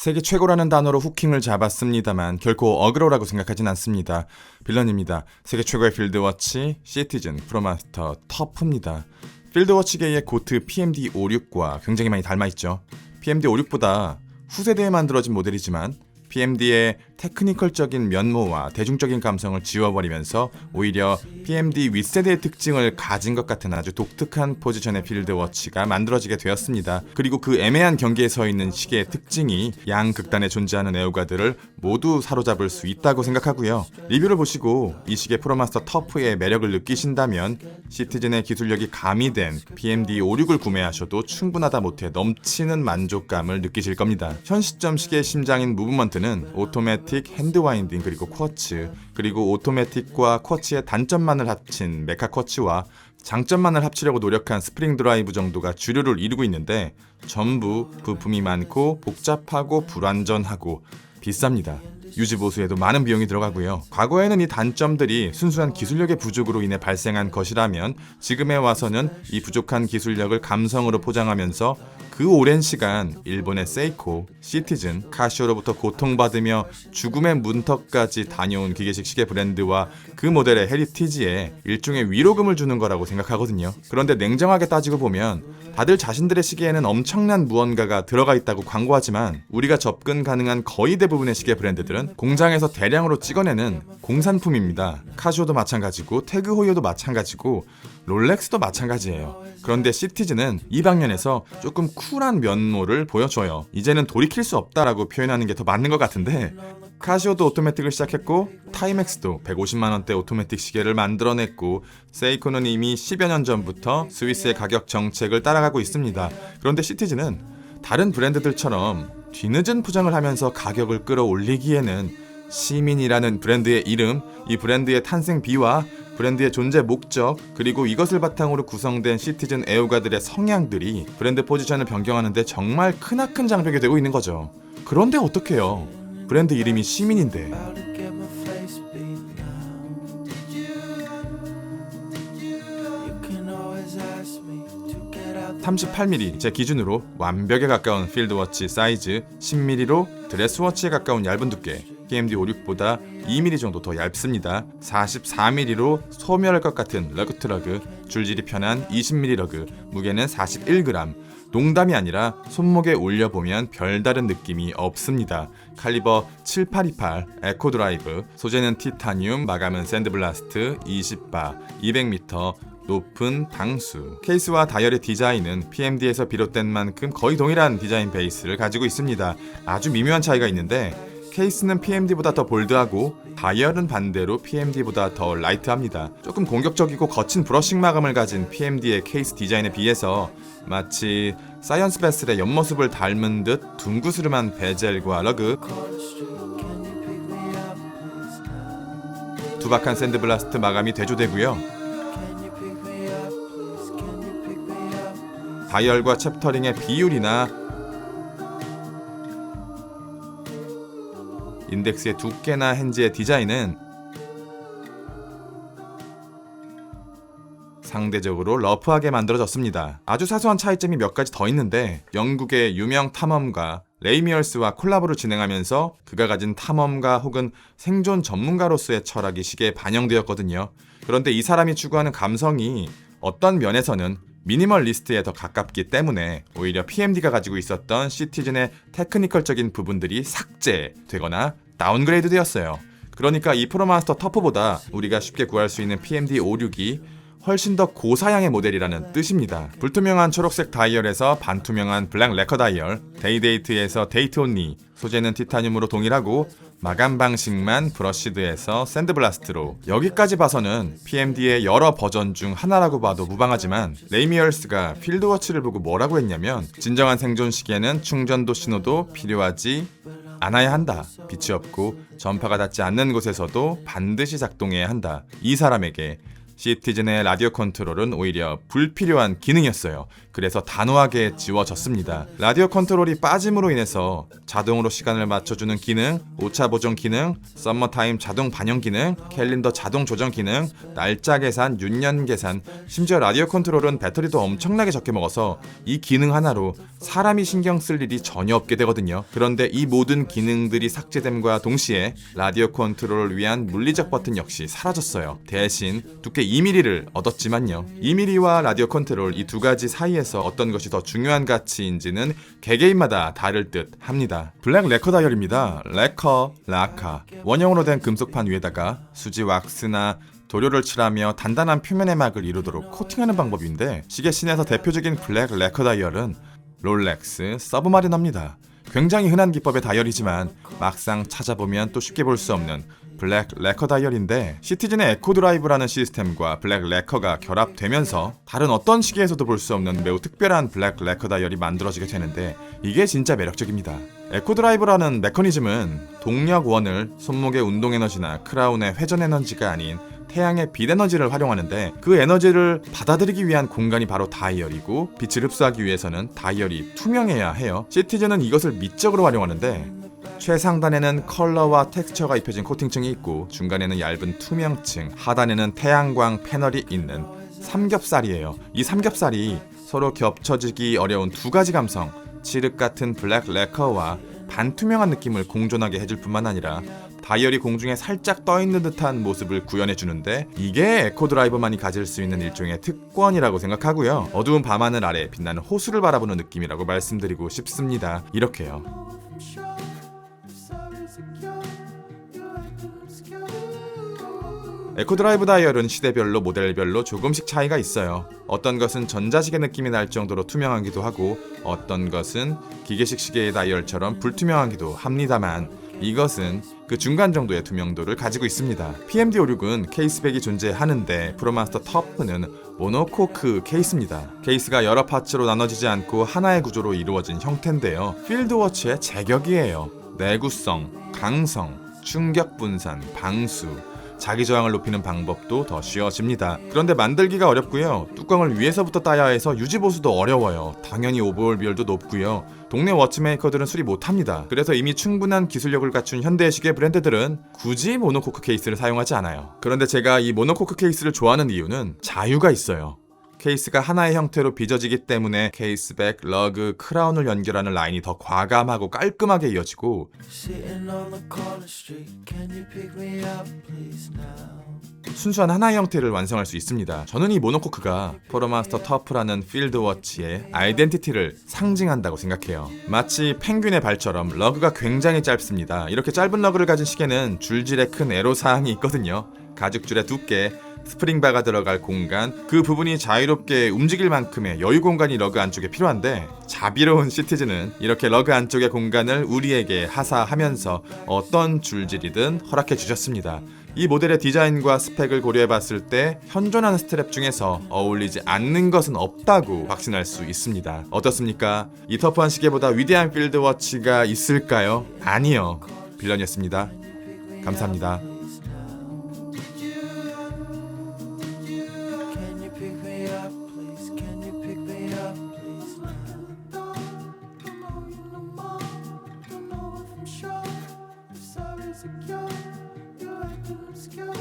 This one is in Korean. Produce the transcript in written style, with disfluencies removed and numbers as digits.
세계 최고라는 단어로 후킹을 잡았습니다만 결코 어그로라고 생각하진 않습니다. 빌런입니다. 세계 최고의 필드워치, 시티즌, 프로마스터, 터프입니다. 필드워치계의 고트 PMD56과 굉장히 많이 닮아있죠. PMD56보다 후세대에 만들어진 모델이지만 PMD의 테크니컬적인 면모와 대중적인 감성을 지워버리면서 오히려 PMD 윗세대의 특징을 가진 것 같은 아주 독특한 포지션의 필드워치가 만들어지게 되었습니다. 그리고 그 애매한 경계에 서 있는 시계의 특징이 양극단에 존재하는 애호가들을 모두 사로잡을 수 있다고 생각하고요. 리뷰를 보시고 이 시계 프로마스터 터프의 매력을 느끼신다면 시티즌의 기술력이 가미된 PMD56을 구매하셔도 충분하다 못해 넘치는 만족감을 느끼실 겁니다. 현 시점 시계의 심장인 무브먼트는 오토매틱, 핸드와인딩, 그리고 쿼츠, 그리고 오토매틱과 쿼츠의 단점만을 합친 메카 쿼츠와 장점만을 합치려고 노력한 스프링 드라이브 정도가 주류를 이루고 있는데 전부 부품이 많고 복잡하고 불완전하고 비쌉니다. 유지보수에도 많은 비용이 들어가고요. 과거에는 이 단점들이 순수한 기술력의 부족으로 인해 발생한 것이라면 지금에 와서는 이 부족한 기술력을 감성으로 포장하면서 그 오랜 시간 일본의 세이코, 시티즌, 카시오로부터 고통받으며 죽음의 문턱까지 다녀온 기계식 시계 브랜드와 그 모델의 헤리티지에 일종의 위로금을 주는 거라고 생각하거든요. 그런데 냉정하게 따지고 보면 다들 자신들의 시계에는 엄청난 무언가가 들어가 있다고 광고하지만 우리가 접근 가능한 거의 대부분의 시계 브랜드들은 공장에서 대량으로 찍어내는 공산품입니다. 카시오도 마찬가지고 태그호이어도 마찬가지고 롤렉스도 마찬가지예요. 그런데 시티즌은 이 방면에서 조금 쿨한 면모를 보여줘요. 이제는 돌이킬 수 없다라고 표현하는 게 더 맞는 것 같은데 카시오도 오토매틱을 시작했고 타이맥스도 150만원대 오토매틱 시계를 만들어냈고 세이코는 이미 10여 년 전부터 스위스의 가격 정책을 따라가고 있습니다. 그런데 시티즌은 다른 브랜드들처럼 뒤늦은 포장을 하면서 가격을 끌어올리기에는 시민이라는 브랜드의 이름, 이 브랜드의 탄생 비화, 브랜드의 존재 목적, 그리고 이것을 바탕으로 구성된 시티즌 애호가들의 성향들이 브랜드 포지션을 변경하는데 정말 크나큰 장벽이 되고 있는 거죠. 그런데 어떡해요? 브랜드 이름이 시민인데. 38mm 제 기준으로 완벽에 가까운 필드워치 사이즈, 10mm로 드레스워치에 가까운 얇은 두께, PMD56보다 2mm 정도 더 얇습니다. 44mm로 소멸할 것 같은 러그트러그, 줄질이 편한 20mm 러그, 무게는 41g. 농담이 아니라 손목에 올려보면 별다른 느낌이 없습니다. 칼리버 7828 에코 드라이브, 소재는 티타늄, 마감은 샌드블라스트, 20바, 200m, 높은 방수. 케이스와 다이얼의 디자인은 PMD에서 비롯된 만큼 거의 동일한 디자인 베이스를 가지고 있습니다. 아주 미묘한 차이가 있는데 케이스는 PMD보다 더 볼드하고 다이얼은 반대로 PMD보다 더 라이트합니다. 조금 공격적이고 거친 브러싱 마감을 가진 PMD의 케이스 디자인에 비해서 마치 사이언스 베슬의 옆모습을 닮은 듯 둥그스름한 베젤과 러그, 투박한 샌드블라스트 마감이 대조되고요. 다이얼과 챕터링의 비율이나 인덱스의 두께나 핸즈의 디자인은 상대적으로 러프하게 만들어졌습니다. 아주 사소한 차이점이 몇 가지 더 있는데 영국의 유명 탐험가 레이미얼스와 콜라보를 진행하면서 그가 가진 탐험가 혹은 생존 전문가로서의 철학이 시계에 반영되었거든요. 그런데 이 사람이 추구하는 감성이 어떤 면에서는 미니멀리스트에 더 가깝기 때문에 오히려 PMD가 가지고 있었던 시티즌의 테크니컬적인 부분들이 삭제되거나 다운그레이드 되었어요. 그러니까 이 프로마스터 터프보다 우리가 쉽게 구할 수 있는 PMD56이 훨씬 더 고사양의 모델이라는 뜻입니다. 불투명한 초록색 다이얼에서 반투명한 블랙 레커 다이얼, 데이데이트에서 데이트 온리, 소재는 티타늄으로 동일하고 마감 방식만 브러쉬드에서 샌드블라스트로. 여기까지 봐서는 PMD의 여러 버전 중 하나라고 봐도 무방하지만 레이미얼스가 필드워치를 보고 뭐라고 했냐면 진정한 생존 시계는 충전도 신호도 필요하지 않아야 한다. 빛이 없고 전파가 닿지 않는 곳에서도 반드시 작동해야 한다. 이 사람에게 시티즌의 라디오 컨트롤은 오히려 불필요한 기능이었어요. 그래서 단호하게 지워졌습니다. 라디오 컨트롤이 빠짐으로 인해서 자동으로 시간을 맞춰주는 기능, 오차 보정 기능, 썸머타임 자동 반영 기능, 캘린더 자동 조정 기능, 날짜 계산, 윤년 계산, 심지어 라디오 컨트롤은 배터리도 엄청나게 적게 먹어서 이 기능 하나로 사람이 신경 쓸 일이 전혀 없게 되거든요. 그런데 이 모든 기능들이 삭제됨과 동시에 라디오 컨트롤을 위한 물리적 버튼 역시 사라졌어요. 대신 두께 2mm를 얻었지만요. 2mm와 라디오 컨트롤 이 두 가지 사이에서 어떤 것이 더 중요한 가치인지는 개개인마다 다를 듯 합니다. 블랙 레커 다이얼입니다. 레커, 라카. 원형으로 된 금속판 위에다가 수지 왁스나 도료를 칠하며 단단한 표면의 막을 이루도록 코팅하는 방법인데, 시계신에서 대표적인 블랙 레커 다이얼은 롤렉스, 서브마리너입니다. 굉장히 흔한 기법의 다이얼이지만 막상 찾아보면 또 쉽게 볼 수 없는 블랙 레커 다이얼인데, 시티즌의 에코 드라이브라는 시스템과 블랙 레커가 결합되면서 다른 어떤 시계에서도 볼 수 없는 매우 특별한 블랙 레커 다이얼이 만들어지게 되는데, 이게 진짜 매력적입니다. 에코 드라이브라는 메커니즘은 동력원을 손목의 운동 에너지나 크라운의 회전 에너지가 아닌 태양의 빛 에너지를 활용하는데, 그 에너지를 받아들이기 위한 공간이 바로 다이얼이고, 빛을 흡수하기 위해서는 다이얼이 투명해야 해요. 시티즌은 이것을 미적으로 활용하는데, 최상단에는 컬러와 텍스처가 입혀진 코팅층이 있고, 중간에는 얇은 투명층, 하단에는 태양광 패널이 있는 삼겹살이에요. 이 삼겹살이 서로 겹쳐지기 어려운 두 가지 감성, 칠흑 같은 블랙 레커와 반투명한 느낌을 공존하게 해줄 뿐만 아니라 다이얼이 공중에 살짝 떠있는 듯한 모습을 구현해주는데, 이게 에코 드라이버만이 가질 수 있는 일종의 특권이라고 생각하고요. 어두운 밤하늘 아래 빛나는 호수를 바라보는 느낌이라고 말씀드리고 싶습니다. 이렇게요. 에코 드라이브 다이얼은 시대별로 모델별로 조금씩 차이가 있어요. 어떤 것은 전자시계 느낌이 날 정도로 투명하기도 하고, 어떤 것은 기계식 시계의 다이얼처럼 불투명하기도 합니다만, 이것은 그 중간 정도의 투명도를 가지고 있습니다. PMD56은 케이스백이 존재하는데, 프로마스터 터프는 모노코크 케이스입니다. 케이스가 여러 파츠로 나눠지지 않고 하나의 구조로 이루어진 형태인데요. 필드워치의 제격이에요. 내구성, 강성, 충격 분산, 방수, 자기 저항을 높이는 방법도 더 쉬워집니다. 그런데 만들기가 어렵고요. 뚜껑을 위에서부터 따야 해서 유지 보수도 어려워요. 당연히 오버홀 비율도 높고요. 동네 워치메이커들은 수리 못합니다. 그래서 이미 충분한 기술력을 갖춘 현대 시계 브랜드들은 굳이 모노코크 케이스를 사용하지 않아요. 그런데 제가 이 모노코크 케이스를 좋아하는 이유는 자유가 있어요. 케이스가 하나의 형태로 빚어지기 때문에 케이스백, 러그, 크라운을 연결하는 라인이 더 과감하고 깔끔하게 이어지고, 순수한 하나의 형태를 완성할 수 있습니다. 저는 이 모노코크가 포로마스터 터프라는 필드워치의 아이덴티티를 상징한다고 생각해요. 마치 펭귄의 발처럼 러그가 굉장히 짧습니다. 이렇게 짧은 러그를 가진 시계는 줄질에 큰 애로사항이 있거든요. 가죽줄의 두께, 스프링바가 들어갈 공간, 그 부분이 자유롭게 움직일 만큼의 여유 공간이 러그 안쪽에 필요한데, 자비로운 시티즌은 이렇게 러그 안쪽의 공간을 우리에게 하사하면서 어떤 줄질이든 허락해 주셨습니다. 이 모델의 디자인과 스펙을 고려해봤을 때 현존하는 스트랩 중에서 어울리지 않는 것은 없다고 확신할 수 있습니다. 어떻습니까? 이 터프한 시계보다 위대한 필드워치가 있을까요? 아니요. 빌런이었습니다. 감사합니다. Secure, you're acting obscure.